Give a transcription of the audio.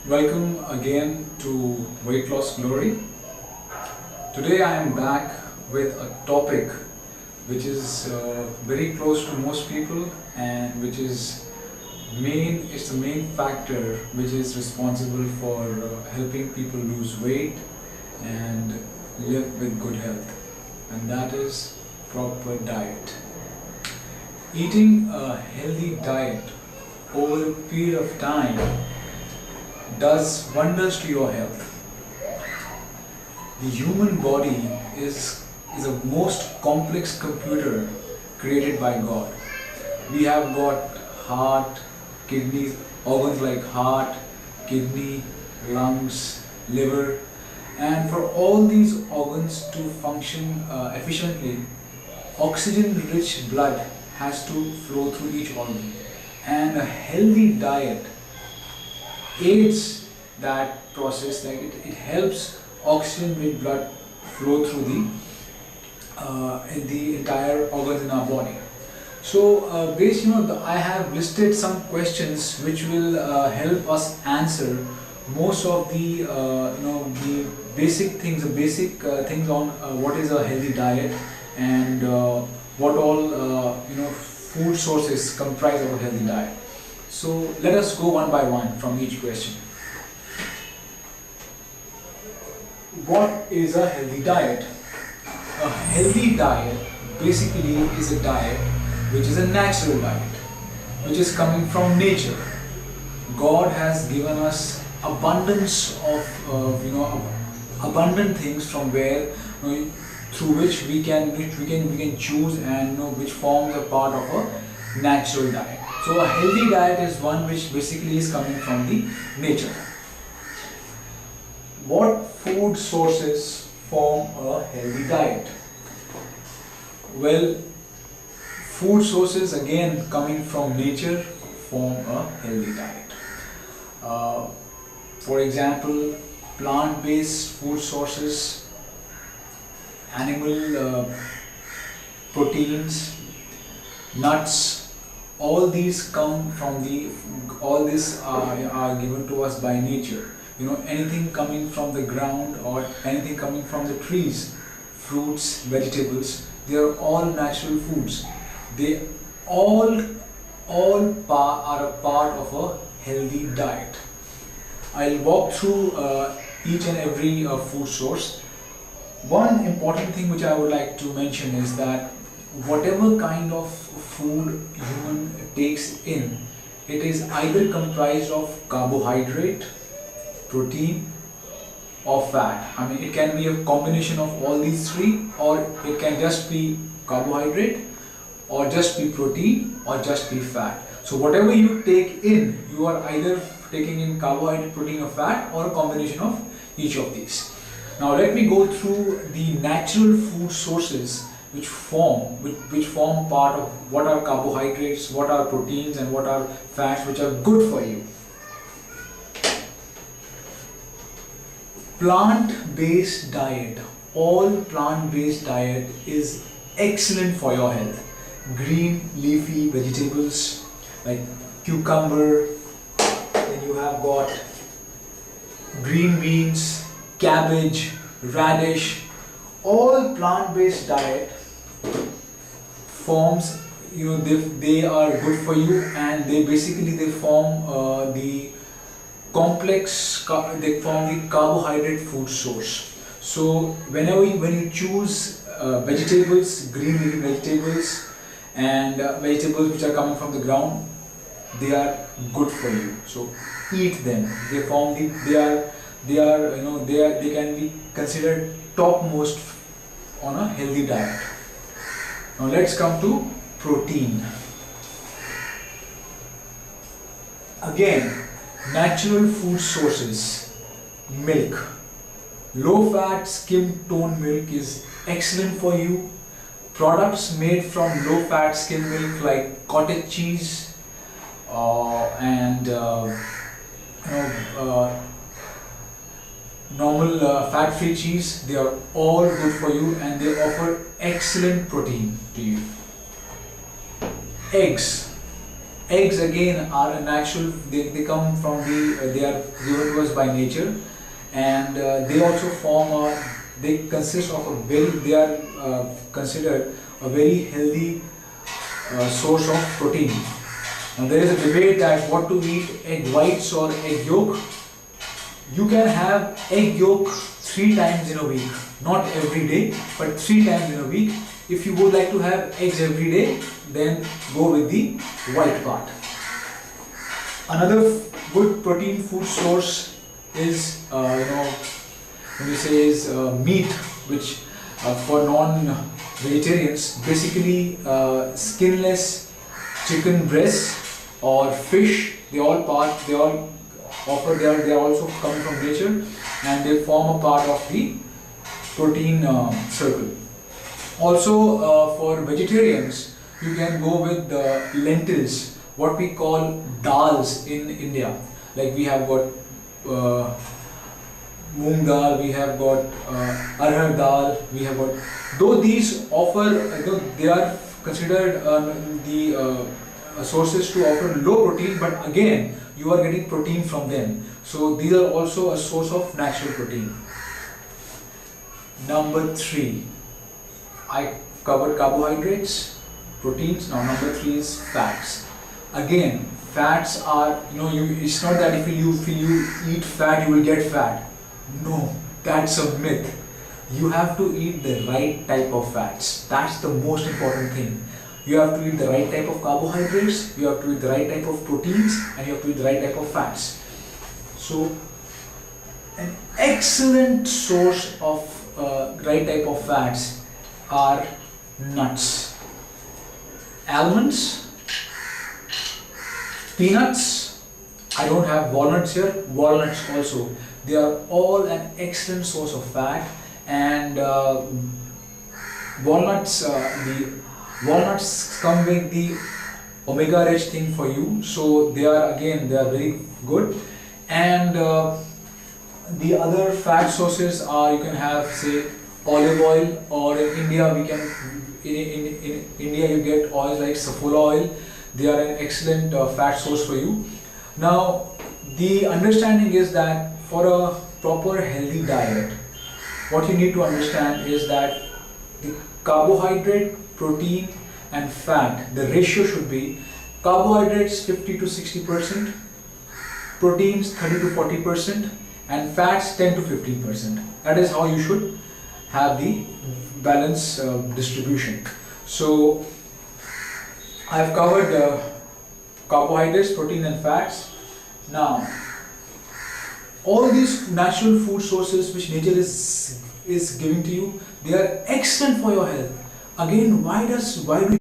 Welcome again to Weight Loss Glory. Today I am back with a topic which is very close to most people and which is it's the main factor which is responsible for helping people lose weight and live with good health, and that is proper diet. Eating a healthy diet over a period of time does wonders to your health. The human body is a most complex computer created by God. We have got heart, kidneys, organs like heart, kidney, lungs, liver, and for all these organs to function efficiently, oxygen-rich blood has to flow through each organ, and a healthy diet aids that process. Like it helps oxygen-rich blood flow through the entire organs in our body. So I have listed some questions which will help us answer most of the the basic things on what is a healthy diet and what all food sources comprise of a healthy diet. So let us go one by one from each question. What is a healthy diet? A healthy diet basically is a diet which is a natural diet, which is coming from nature. God has given us abundance of abundant things from where through which we can choose and which forms a part of a natural diet. So a healthy diet is one which basically is coming from the nature. What food sources form a healthy diet? Well, food sources again coming from nature form a healthy diet. For example, plant-based food sources, animal proteins, nuts, all these come from all these are given to us by nature. Anything coming from the ground or anything coming from the trees, fruits, vegetables, they are all natural foods. They all are a part of a healthy diet. I'll walk through each and every food source. One important thing which I would like to mention is that whatever kind of food human takes in, it is either comprised of carbohydrate, protein or fat. I mean, it can be a combination of all these three, or it can just be carbohydrate, or just be protein, or just be fat. So whatever you take in, you are either taking in carbohydrate, protein or fat, or a combination of each of these. Now let me go through the natural food sources which form part of what are carbohydrates, what are proteins and what are fats which are good for you. Plant-based diet. All plant-based diet is excellent for your health. Green leafy vegetables like cucumber, then you have got green beans, cabbage, radish. All plant-based diet forms, they are good for you, and they form the carbohydrate food source. So when you choose vegetables, green leafy vegetables and vegetables which are coming from the ground, they are good for you. So eat them. They can be considered topmost on a healthy diet. Now let's come to protein. Again, natural food sources. Milk. Low fat skim tone milk is excellent for you. Products made from low fat skim milk like cottage cheese and normal fat-free cheese, they are all good for you and they offer excellent protein to you. Eggs. Eggs again are a natural, they come from they are given to us by nature, and they also they consist of they are considered a very healthy source of protein. Now there is a debate that what to eat, egg whites or egg yolk. You can have egg yolk 3 times in a week, not every day, but 3 times in a week. If you would like to have eggs every day, then go with the white part. Another good protein food source is, when you say is meat, which for non-vegetarians, basically skinless chicken breast or fish. They all offer. They are also coming from nature, and they form a part of the protein circle. Also, for vegetarians, you can go with the lentils, what we call dals in India. Like we have got moong dal, we have got arhar dal, we have got. Though these offer, they are considered the sources to offer low protein, but again, you are getting protein from them. So these are also a source of natural protein. Number 3, I covered carbohydrates, proteins. Now number 3 is fats. Again, fats are, it's not that if you eat fat you will get fat. No, that's a myth. You have to eat the right type of fats. That's the most important thing. You have to eat the right type of carbohydrates, you have to eat the right type of proteins, and you have to eat the right type of fats. So, an excellent source of right type of fats are nuts, almonds, peanuts. I don't have walnuts here. Walnuts also. They are all an excellent source of fat, and walnuts. The walnuts come with the omega-rich thing for you, so they are very good. And the other fat sources are, you can have, say, olive oil, or in India in India you get oils like safflower oil. They are an excellent fat source for you. Now, the understanding is that for a proper healthy diet, what you need to understand is that the carbohydrate, protein and fat, the ratio should be carbohydrates 50 to 60%, proteins 30 to 40%, and fats 10 to 15%. That is how you should have the balance distribution. So I have covered carbohydrates, protein and fats. Now, all these natural food sources which nature is giving to you, they are excellent for your health. Again, why do